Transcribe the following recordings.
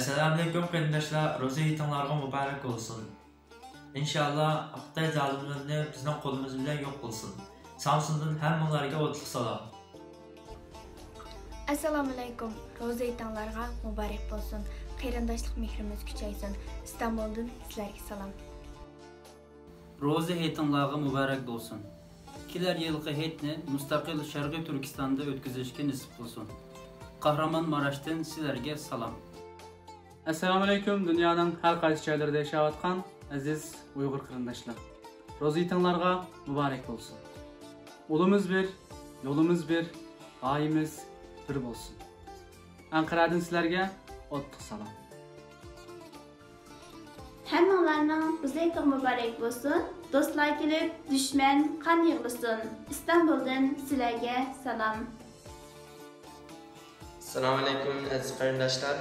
Assalamualaikum qarindoshlar, ro'za hayitlaringiz muborak bo'lsin. Inshaalloh Xitoy zolimlarini bizning qo'limiz bilan yo'q qilsin. Samsundan hammalarga o'tliq salom. Assalomu alaykum. Ro'za hayitlaringiz muborak bo'lsin. Qarindoshlik mehrimiz kuchaysin. Istanbuldan sizlarga salom. Ro'za hayitlaringiz muborak bo'lsin. Kelar yilgi hayitni mustaqil Sharqiy Turkistonda o'tkazishga nasib qilsin. Kahramanmaraş'tan sizlarga salom. Assalomu alaykum, dunyoning har qaysi joylarida yashayotgan aziz Uyg'ur qarindoshlar. Ro'za hayitlaringiz muborak bo'lsin. Ulumuz bir, yo'limiz bir, g'oyamiz bir bo'lsin. Anqaradan sizlarga o'tliq salom. Hammalarning ro'za hayiti muborak bo'lsin. Do'stlar kelib, dushman qon yig'lasin. Istanbuldan sizlarga salom. Assalomu alaykum aziz qarindoshlar.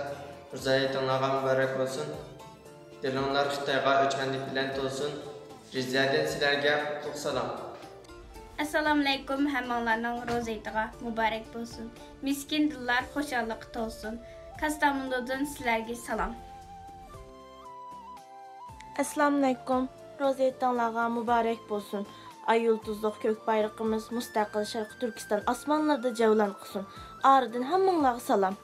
Ro'za hayitlaringiz muborak bo'lsin. Dilinglar Xitoyga o'chmanlik bilan to'lsin. Prezident sizlarga qutlug' salom. Assalomu alaykum, hammalarning ro'za hayitiga muborak bo'lsin. Miskin dillar xushallik to'lsin. Kastamondan sizlarga salom. Assalomu alaykum, ro'za hayitlaringiz muborak bo'lsin. Ay yulduzluq kök bayrağımız mustaqil Sharqiy Turkiston osmonlarida javlan qilsin. Aridan hammanglarga salom.